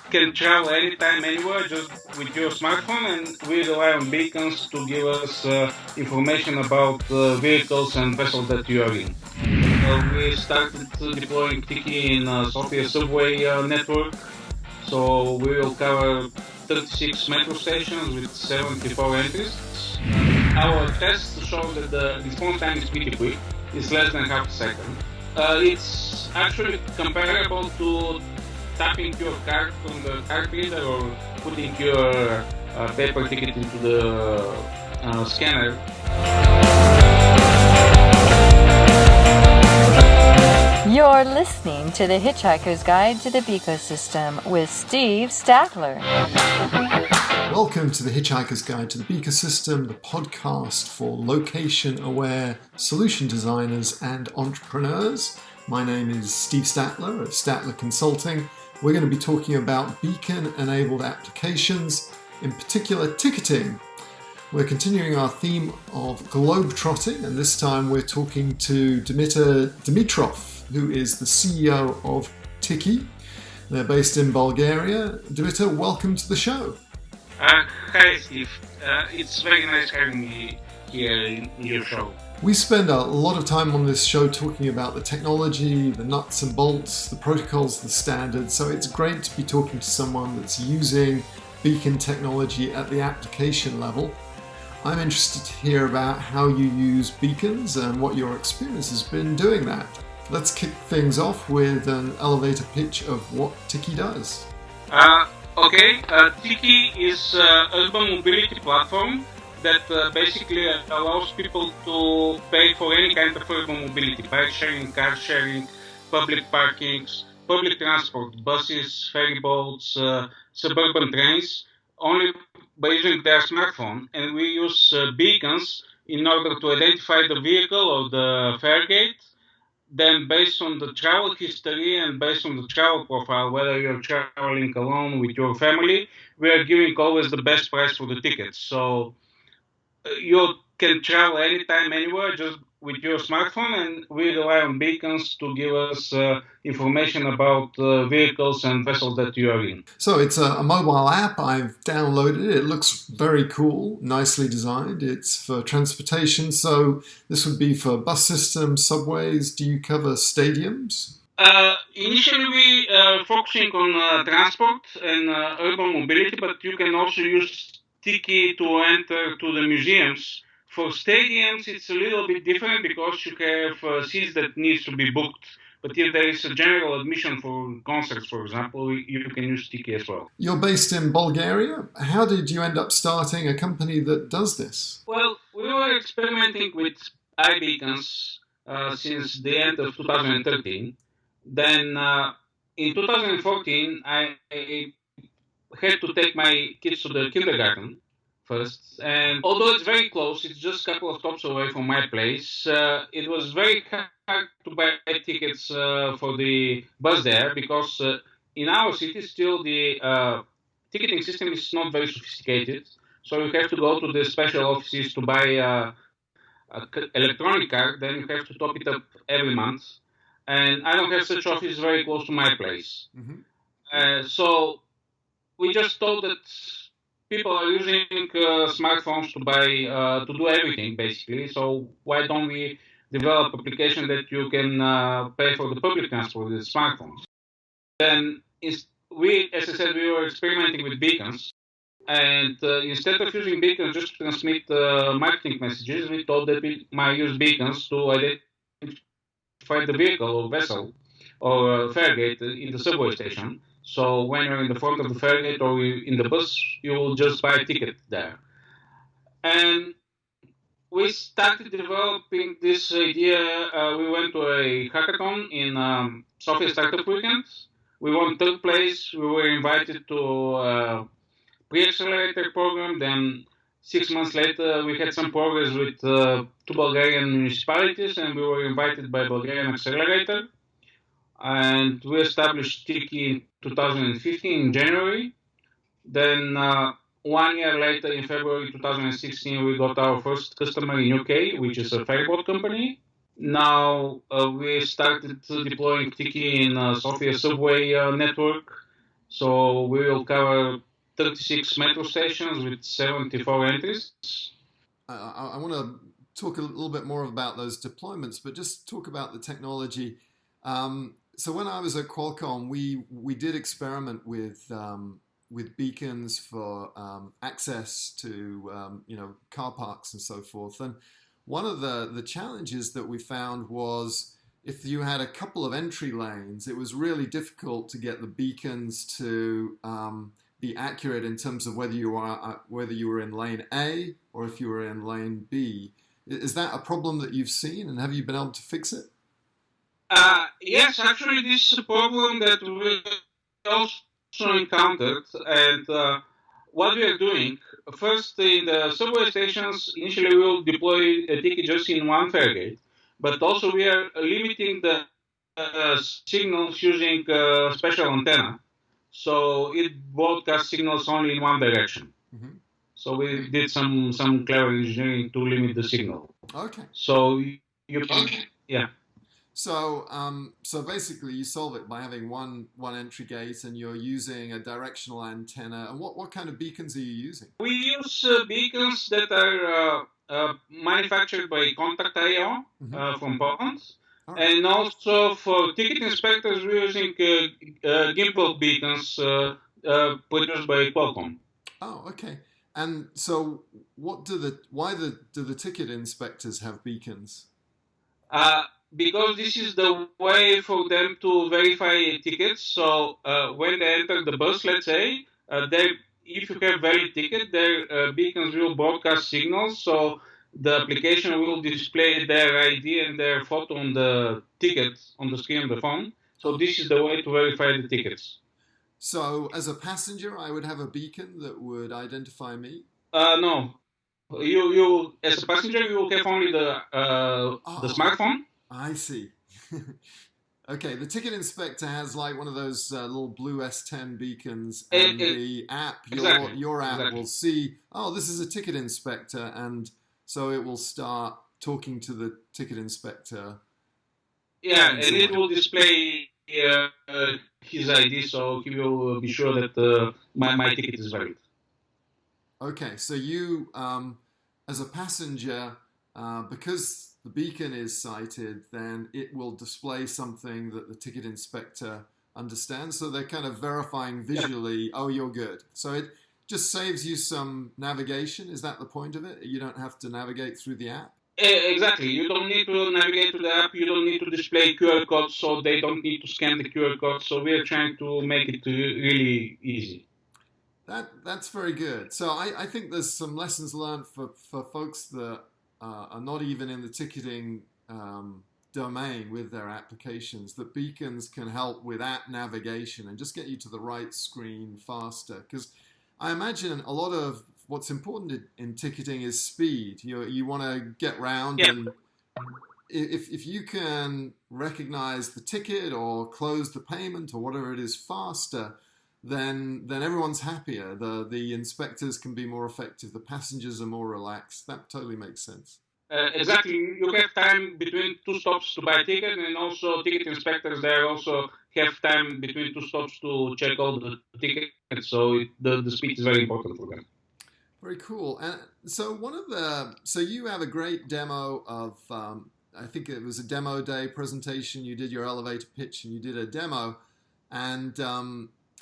can travel anytime, anywhere, just with your smartphone, and we rely on beacons to give us information about vehicles and vessels that you are in. We started deploying Tickey in Sofia subway network, so we will cover 36 metro stations with 74 entries. Our tests show that the response time is pretty quick. It's less than half a second. It's actually comparable to tapping your card from the card reader or putting your paper ticket into the scanner. You're listening to The Hitchhiker's Guide to the Ecosystem with Steve Statler. Welcome to The Hitchhiker's Guide to the Ecosystem, the podcast for location-aware solution designers and entrepreneurs. My name is Steve Statler of Statler Consulting. We're going to be talking about beacon-enabled applications, in particular ticketing. We're continuing our theme of globetrotting, and this time we're talking to Dimiter Dimitrov, who is the CEO of Tickey. They're based in Bulgaria. Dimiter, welcome to the show. Hi, Steve. It's very nice having me here in your show. We spend a lot of time on this show talking about the technology, the nuts and bolts, the protocols, the standards, so it's great to be talking to someone that's using beacon technology at the application level. I'm interested to hear about how you use beacons and what your experience has been doing that. Let's kick things off with an elevator pitch of what Tickey does. Tickey is an urban mobility platform that basically allows people to pay for any kind of urban mobility, bike sharing, car sharing, public parkings, public transport, buses, ferry boats, suburban trains, only by using their smartphone. And we use beacons in order to identify the vehicle or the fare gate. Then based on the travel history and based on the travel profile, whether you're traveling alone with your family, we are giving always the best price for the tickets. So you can travel anytime, anywhere, just with your smartphone, and we rely on beacons to give us information about vehicles and vessels that you are in. So it's a mobile app. I've downloaded it. It looks very cool, nicely designed. It's for transportation, so this would be for bus systems, subways. Do you cover stadiums? Initially, we are focusing on transport and urban mobility, but you can also use Tickey to enter to the museums. For stadiums, it's a little bit different because you have seats that needs to be booked. But if there is a general admission for concerts, for example, you can use Tickey as well. You're based in Bulgaria. How did you end up starting a company that does this? Well, we were experimenting with iBeacons since the end of 2013. Then in 2014, I had to take my kids to the kindergarten first, and although it's very close, it's just a couple of stops away from my place, it was very hard to buy tickets for the bus there because in our city still the ticketing system is not very sophisticated, so you have to go to the special offices to buy an electronic card, then you have to top it up every month, and I don't have such office very close to my place. Mm-hmm. So we just thought that people are using smartphones to buy, to do everything basically. So why don't we develop application that you can pay for the public transport with smartphones? Then we, as I said, we were experimenting with beacons, and instead of using beacons just to transmit marketing messages, we thought that we might use beacons to identify the vehicle or vessel or fare gate in the subway station. So when you're in the front of the fare gate or in the bus, you will just buy a ticket there. And we started developing this idea. We went to a hackathon in Sofia Startup Weekend. We won third place. We were invited to a pre-accelerator program. Then 6 months later, we had some progress with 2 Bulgarian municipalities, and we were invited by Bulgarian Accelerator. And we established Tickey in 2015 in January. Then 1 year later, in February 2016, we got our first customer in UK, which is a ferryboat company. Now we started deploying Tickey in Sofia subway network, So we will cover 36 metro stations with 74 entries. I want to talk a little bit more about those deployments, but just talk about the technology. So when I was at Qualcomm, we did experiment with beacons for access to car parks and so forth. And one of the challenges that we found was if you had a couple of entry lanes, it was really difficult to get the beacons to be accurate in terms of whether you were in lane A or if you were in lane B. Is that a problem that you've seen, and have you been able to fix it? Yes, actually, this is a problem that we also encountered, and what we are doing first in the subway stations. Initially, we will deploy a ticket just in one fare gate, but also we are limiting the signals using special antenna, so it broadcasts signals only in one direction. Mm-hmm. So we did some clever engineering to limit the signal. Okay. So you can, yeah. So basically, you solve it by having one entry gate, and you're using a directional antenna. And what kind of beacons are you using? We use beacons that are manufactured by Contact.io from Poland. Right. And also for ticket inspectors, we're using gimbal beacons produced by Qualcomm. Oh, okay. And so, why do the ticket inspectors have beacons? Because this is the way for them to verify tickets. So when they enter the bus, let's say, if you have valid ticket, their beacons will broadcast signals. So the application will display their ID and their photo on the ticket on the screen of the phone. So this is the way to verify the tickets. So as a passenger, I would have a beacon that would identify me? No. You as a passenger, you will have only the smartphone. I see. Okay, the ticket inspector has like one of those little blue S10 beacons, and the app, your app will see, oh, this is a ticket inspector, and so it will start talking to the ticket inspector. Yeah, and it will display his ID, so he will be sure that my ticket is valid. Okay, so you, as a passenger, because the beacon is sighted, then it will display something that the ticket inspector understands. So they're kind of verifying visually, oh, you're good. So it just saves you some navigation. Is that the point of it? You don't have to navigate through the app? Exactly. You don't need to navigate to the app. You don't need to display QR codes, so they don't need to scan the QR code. So we're trying to make it really easy. That's very good. So I think there's some lessons learned for folks that are not even in the ticketing domain with their applications, that beacons can help with app navigation and just get you to the right screen faster. Because I imagine a lot of what's important in ticketing is speed. You want to get round, and if you can recognize the ticket or close the payment or whatever it is faster, then everyone's happier. The inspectors can be more effective. The passengers are more relaxed. That totally makes sense. Exactly. You have time between two stops to buy a ticket, and also ticket inspectors there also have time between two stops to check all the tickets. So the speed is very important for them. Very cool. And so you have a great demo of. I think it was a demo day presentation. You did your elevator pitch, and you did a demo, and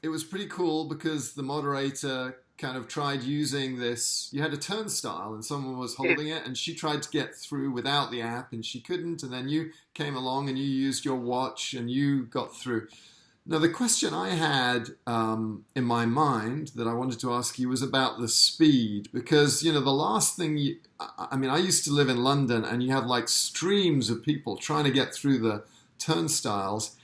it was pretty cool because the moderator kind of tried using this. You had a turnstile and someone was holding it, and she tried to get through without the app and she couldn't, and then you came along and you used your watch and you got through. Now the question I had in my mind that I wanted to ask you was about the speed, because the last thing I used to live in London, and you have like streams of people trying to get through the turnstiles.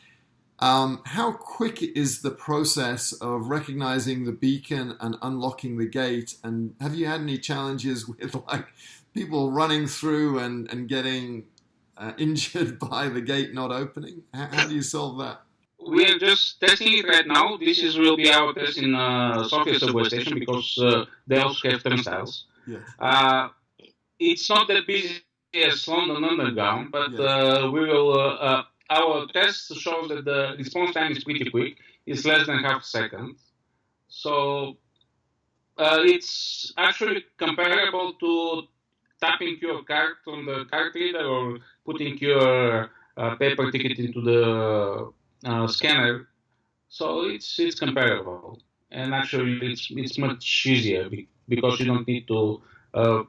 How quick is the process of recognizing the beacon and unlocking the gate? And have you had any challenges with like people running through and getting injured by the gate not opening? How do you solve that? We are just testing it right now. This will be our test in Sofia subway station, because they also have turnstiles. Yes. It's not that busy as London Underground, but we will our tests show that the response time is pretty quick. It's less than half a second. So it's actually comparable to tapping your card on the card reader or putting your paper ticket into the scanner. So it's comparable, and actually it's much easier because you don't need to uh,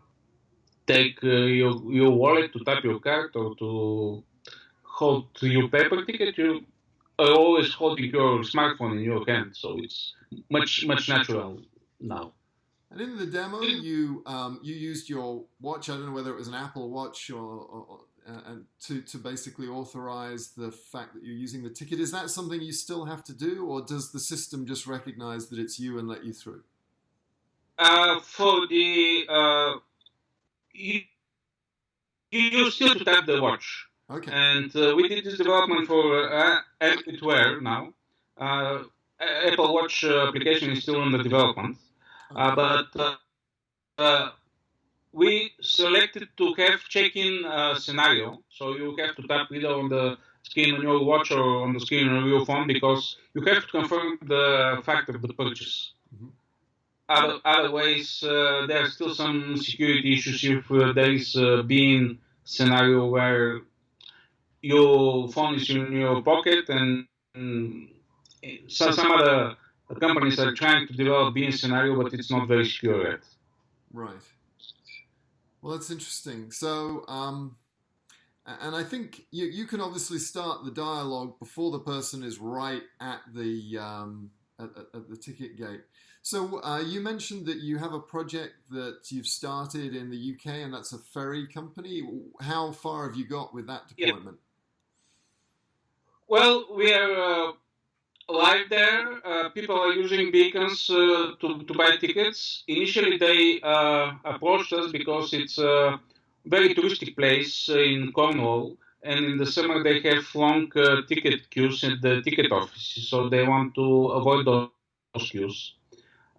take your wallet to tap your card or to hold your paper ticket. You are always holding your smartphone in your hand, so it's much natural now. And in the demo, you used your watch. I don't know whether it was an Apple Watch or and to basically authorize the fact that you're using the ticket. Is that something you still have to do, or does the system just recognize that it's you and let you through? For the you, you still to tap the watch. Okay. And we did this development for Android Wear now. Apple Watch application is still under development, but we selected to have check-in scenario. So you have to tap either on the screen on your watch or on the screen on your phone because you have to confirm the fact of the purchase. Mm-hmm. Otherwise, there are still some security issues if there is being scenario where your phone is in your pocket and some other companies are trying to develop being scenario, but it's not very secure yet. Right. Well, that's interesting. So, and I think you can obviously start the dialogue before the person is right at the at the ticket gate. So you mentioned that you have a project that you've started in the UK, and that's a ferry company. How far have you got with that deployment? Yeah. Well, we are live there. People are using beacons to buy tickets. Initially, they approached us because it's a very touristic place in Cornwall, and in the summer they have long ticket queues at the ticket offices, so they want to avoid those queues.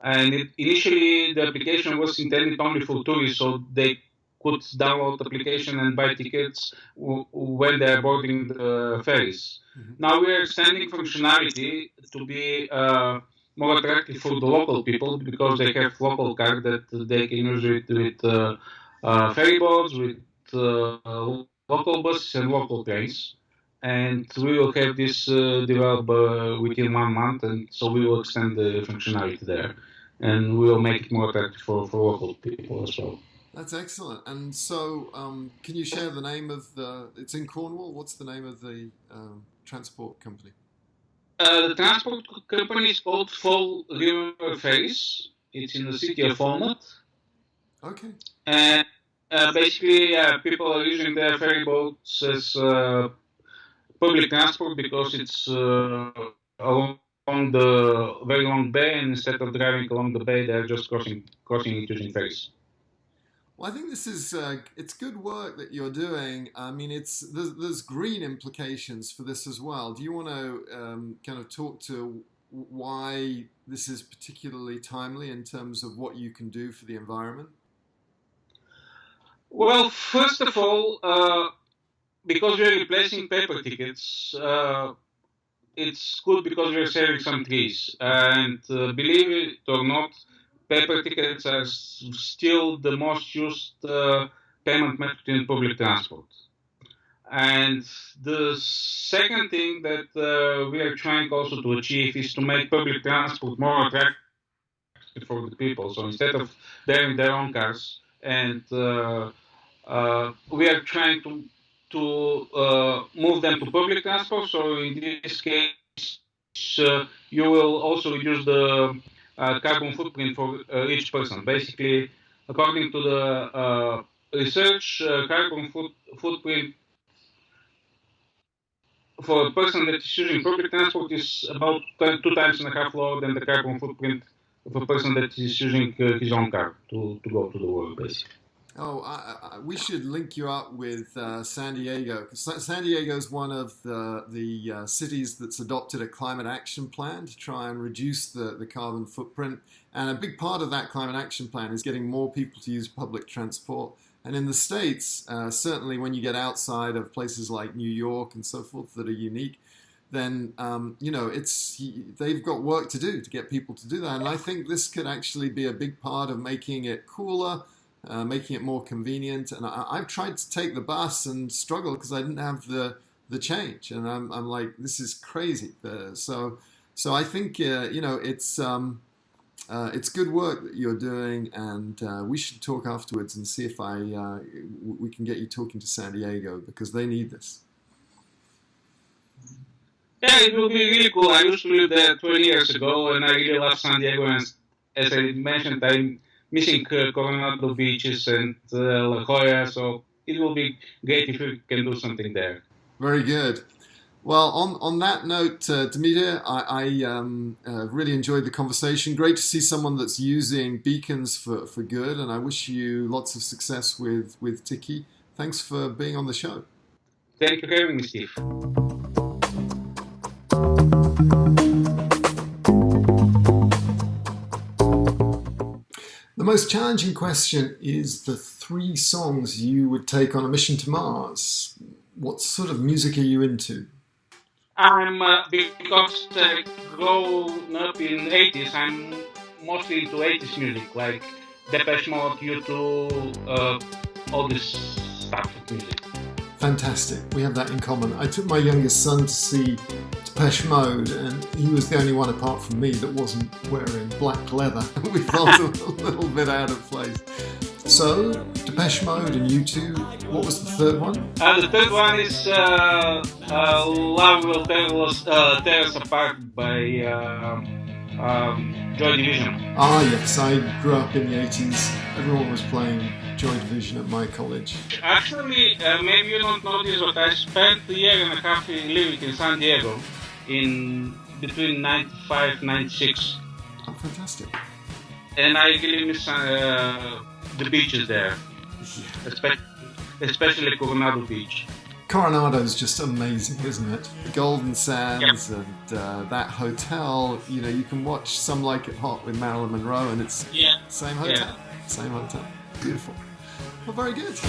And initially, the application was intended only for tourists, so they could download the application and buy tickets when they are boarding the ferries. Mm-hmm. Now we are extending functionality to be more attractive for the local people because they have local card that they can use it with ferry boats, with local buses and local trains. And we will have this developed within 1 month, and so we will extend the functionality there, and we will make it more attractive for local people as well. That's excellent. And so, can you share the name of it's in Cornwall. What's the name of the transport company? The transport company is called Fall River Ferries. It's in the city of Falmouth. Okay. And basically, people are using their ferry boats as public transport because it's along the very long bay, and instead of driving along the bay, they're just crossing it using ferries. Well, I think this is it's good work that you're doing. I mean, there's green implications for this as well. Do you want to kind of talk to why this is particularly timely in terms of what you can do for the environment? Well, first of all, because we're replacing paper tickets, it's good because we're saving some trees. And believe it or not, paper tickets are still the most used payment method in public transport. And the second thing that we are trying also to achieve is to make public transport more attractive for the people. So instead of driving their own cars, and we are trying to move them to public transport. So in this case, you will also reduce the carbon footprint for each person. Basically, according to the research, carbon footprint for a person that is using public transport is about 2.5 times lower than the carbon footprint of a person that is using his own car to go to the work, basically. Oh, we should link you up with San Diego. San Diego is one of the cities that's adopted a climate action plan to try and reduce the carbon footprint. And a big part of that climate action plan is getting more people to use public transport. And in the States, certainly when you get outside of places like New York and so forth that are unique, then they've got work to do to get people to do that. And I think this could actually be a big part of making it cooler, making it more convenient. And I've tried to take the bus and struggle because I didn't have the change, and I'm like, this is crazy. So I think it's good work that you're doing, and we should talk afterwards and see if we can get you talking to San Diego, because they need this. Yeah, it will be really cool. I used to live there 20 years ago, and I really love San Diego. And as I mentioned, I'm missing Coronado beaches and La Jolla, so it will be great if we can do something there. Very good. Well, on that note, Dimiter, I really enjoyed the conversation. Great to see someone that's using beacons for good, and I wish you lots of success with Tickey. Thanks for being on the show. Thank you for having me, Steve. The most challenging question is the 3 songs you would take on a mission to Mars. What sort of music are you into? Because growing up in the 80s, I'm mostly into 80s music, like Depeche Mode, U2, all this stuff of music. Fantastic. We have that in common. I took my youngest son to see Depeche Mode, and he was the only one apart from me that wasn't wearing black leather. We felt a little bit out of place. So, Depeche Mode and U2. What was the third one? The third one is Love Will Tear Us Apart by Joy Division. Ah, yes. I grew up in the 80s. Everyone was playing Joy Division at my college. Actually, maybe you don't know this, but I spent a year and a half living in San Diego in between 95 and 96. Oh, fantastic. And I really miss the beaches there, especially Coronado Beach. Coronado's just amazing, isn't it? The Golden Sands and that hotel. You know, you can watch Some Like It Hot with Marilyn Monroe, and it's same hotel. Yeah. Same hotel. Beautiful. Well, very good.